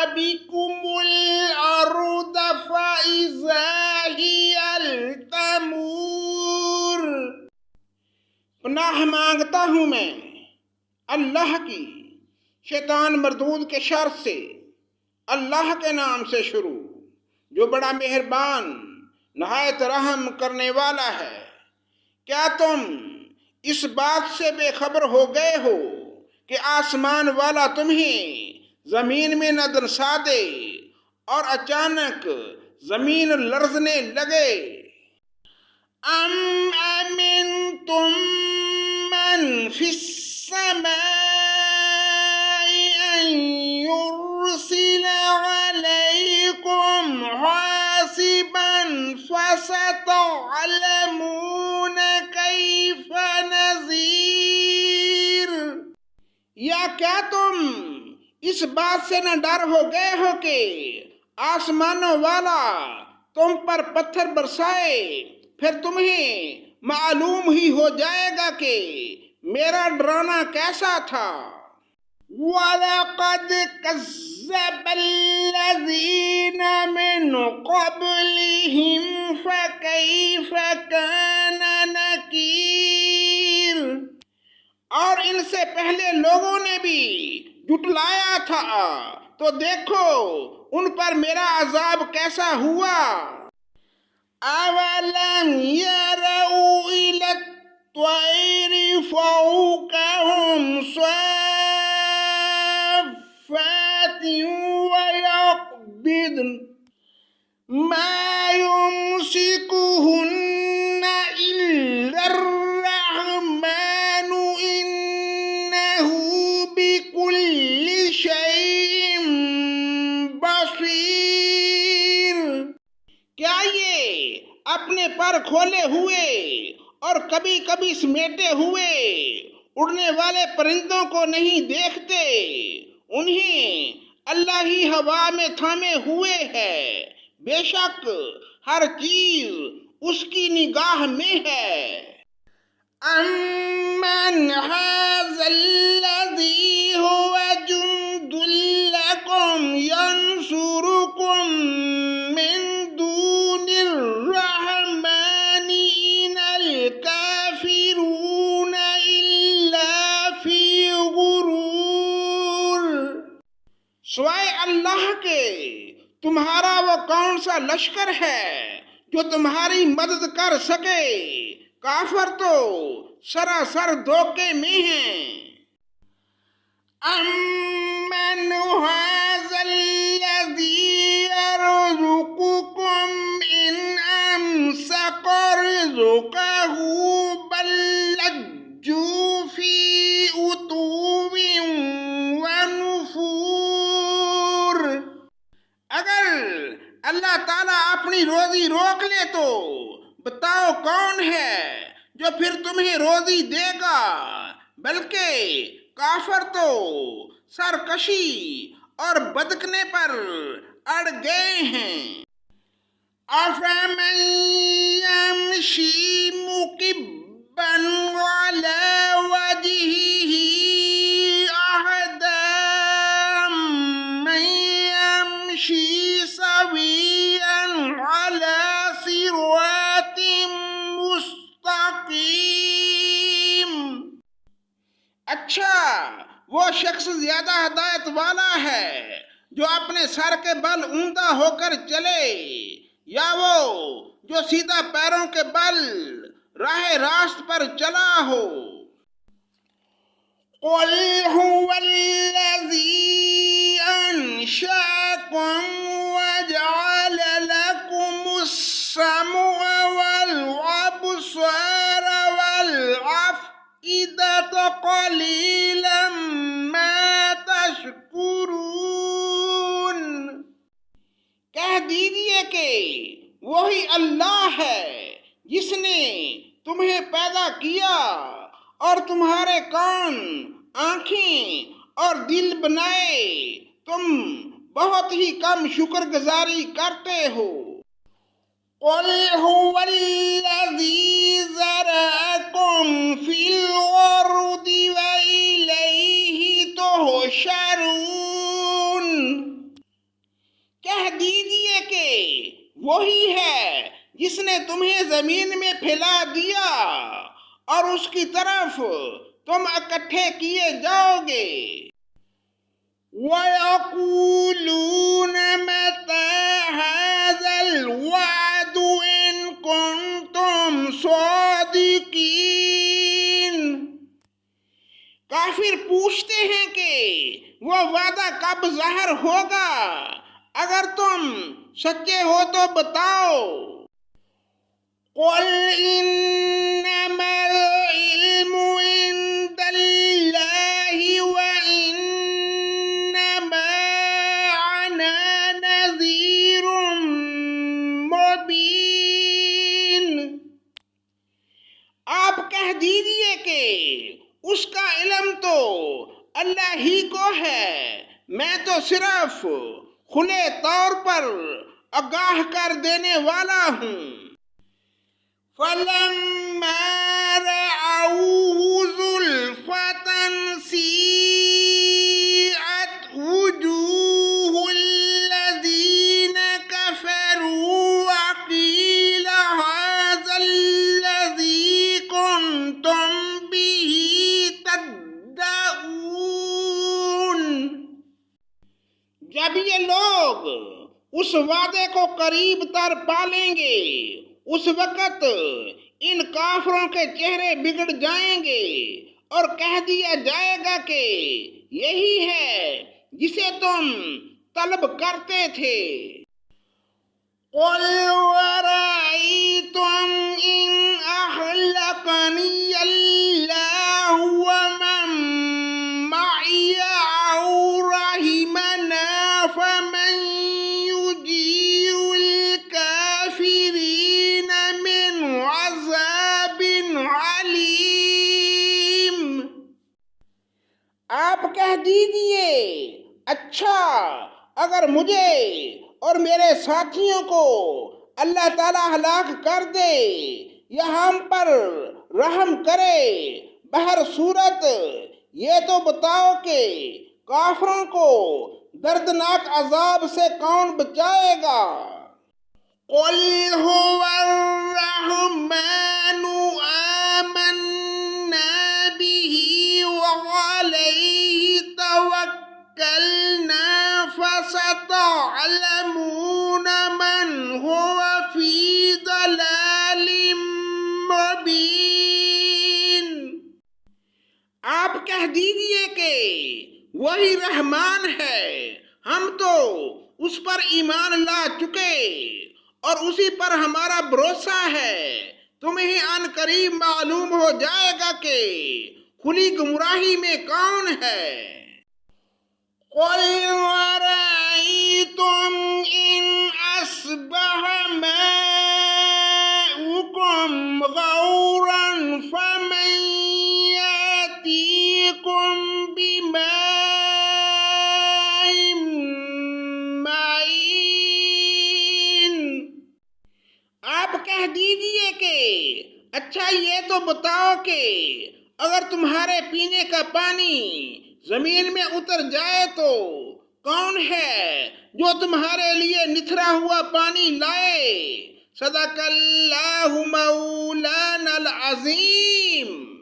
بكم الأرض فإذا هي تمور۔ پناہ مانگتا ہوں میں اللہ کی شیطان مردود کے شر سے، اللہ کے نام سے شروع جو بڑا مہربان نہایت رحم کرنے والا ہے۔ کیا تم اس بات سے بے خبر ہو گئے ہو کہ آسمان والا تمہیں زمین میں نہ دنسا دے اور اچانک زمین لرزنے لگے؟ ام امنتم من فی السماء ان يرسل عليكم حاسبا فستعلمون كيف نذير۔ یا کیا تم اس بات سے نہ ڈر ہو گئے ہو کہ آسمانوں والا تم پر پتھر برسائے، پھر تمہیں معلوم ہی ہو جائے گا کہ میرا ڈرانا کیسا تھا۔ وَلَقَدْ كَذَّبَ الَّذِينَ مِنْ قَبْلِهِمْ فَكَيْفَ كَانَ نَكِيرِ۔ اور ان سے پہلے لوگوں نے بھی جھٹلایا تھا، تو دیکھو ان پر میرا عذاب کیسا ہوا۔ أَوَلَمْ يَرَوْا إِلَى الطَّيْرِ فَوْقَهُمْ صَافَّاتٍ وَيَقْبِضْنَ مَا يُمْسِكُهُنَّ إِلَّا الرَّحْمَنُ إِنَّهُ بِكُلِّ شَيْءٍ بَصِيرٌ۔ کیا یہ اپنے پر کھولے ہوئے اور کبھی کبھی سمیٹے ہوئے اڑنے والے پرندوں کو نہیں دیکھتے؟ انہیں اللہ ہی ہوا میں تھامے ہوئے ہے، بے شک ہر چیز اس کی نگاہ میں ہے۔ أَمَّنْ هَذَا الَّذِي هُوَ جُنْدٌ لَكُمْ يَنْصُرُكُم مِّن دُونِ الرَّحْمَنِ إِنِ الْكَافِرُونَ إِلَّا فِي غُرُورٍ۔ سوائے اللہ کے تمہارا وہ کون سا لشکر ہے جو تمہاری مدد کر سکے؟ کافر تو سراسر دھوکے میں ہیں۔ أَمَّنْ هَذَا الَّذِي يَرْزُقُكُمْ إِنْ أَمْسَكَ رِزْقَهُ بَل لَّجُّوا فِي عُتُوٍّ وَنُفُورٍ۔ اگر اللہ تعالیٰ اپنی روزی روک لے تو بتاؤ کون ہے جو پھر تمہیں روزی دے گا؟ بلکہ کافر تو سرکشی اور بدکنے پر اڑ گئے ہیں۔ أَفَمَن يَمْشِي مُكِبًّا عَلَى وَجْهِهِ أَهْدَىٰ أَمَّن يَمْشِي سَوِيًّا عَلَى صِرَاطٍ مستقیم۔ اچھا وہ شخص زیادہ ہدایت والا ہے جو اپنے سر کے بل اوندا ہو کر چلے، یا وہ جو سیدھا پیروں کے بل راہ راست پر چلا ہو؟ قُلْ هُوَ الَّذِي أَنشَأَكُمْ وَجَعَلَ لَكُمُ السَّمْعَ وَالْأَبْصَارَ وَالْأَفْئِدَةَ قَلِيلًا مَا تَشْكُرُونَ۔ کہہ دیجئے کہ وہی اللہ ہے جس نے تمہیں پیدا کیا اور تمہارے کان، آنکھیں اور دل بنائے، تم بہت ہی کم شکر گزاری کرتے ہو۔ قُلْ هُوَ الَّذِي ذَرَأَكُمْ فِي الْأَرْضِ وَإِلَيْهِ تُحْشَرُونَ۔ وہی ہے جس نے تمہیں زمین میں پھیلا دیا اور اس کی طرف تم اکٹھے کیے جاؤ گے۔ وَيَقُولُونَ مَتَى هَذَا الْوَعْدُ إِن كُنتُمْ صَادِقِينَ۔ کافر پوچھتے ہیں کہ وہ وعدہ کب ظاہر ہوگا، اگر تم سچے ہو تو بتاؤ۔ قُلْ إِنَّمَا الْعِلْمُ عِندَ اللَّهِ وَإِنَّمَا أَنَا نَذِيرٌ مُبِينٌ۔ آپ کہہ دیجئے کہ اس کا علم تو اللہ ہی کو ہے، میں تو صرف کھلے طور پر آگاہ کر دینے والا ہوں۔ فَلَمَّا رَأَوْهُ زُلْفَةً سِيئَتْ وُجُوهُ الَّذِينَ كَفَرُوا وَقِيلَ هَذَا الَّذِي كُنتُمْ بِهِ تَدَّعُونَ۔ جب یہ لوگ اس وعدے کو قریب تر پالیں گے، اس وقت ان کافروں کے چہرے بگڑ جائیں گے اور کہہ دیا جائے گا کہ یہی ہے جسے تم طلب کرتے تھے۔ قُلْ وَرَأَيْتُمْ إِنْ أَهْلَكَنِيَ اللَّهُ وَمَن مَّعِيَ أَوْ رَحِمَنَا فَمَن يُجِيرُ الْكَافِرِينَ مِنْ عَذَابٍ عَلِيمٍ۔ آپ کہہ دیجئے، اچھا اگر مجھے اور میرے ساتھیوں کو اللہ تعالیٰ ہلاک کر دے یا ہم پر رحم کرے، بہر صورت یہ تو بتاؤ کہ کافروں کو دردناک عذاب سے کون بچائے گا؟ قُلْ هُوَ الرَّحْمَنُ آمَنَّا بِهِ وَعَلَيْهِ تَوَكَّلْنَا فَسَتَعْلَمُونَ مَنْ هُوَ فِي ضَلَالٍ مُبِينٍ۔ آپ کہہ دیجئے کہ وہی رحمان ہے، ہم تو اس پر ایمان لا چکے اور اسی پر ہمارا بھروسہ ہے، تمہیں عن قریب معلوم ہو جائے گا کہ کھلی گمراہی میں کون ہے۔ قُلْ وَرَأَيْتُمْ إِنْ أَصْبَحَ مَاؤُكُمْ غَوْرًا فَمَنْ يَأْتِيكُمْ بِمَاءٍ مَّعِينٍ۔ آپ کہہ دیجئے کہ اچھا یہ تو بتاؤ کہ اگر تمہارے پینے کا پانی زمین میں اتر جائے تو کون ہے جو تمہارے لیے نتھرا ہوا پانی لائے؟ صدق اللہ مولانا العظیم۔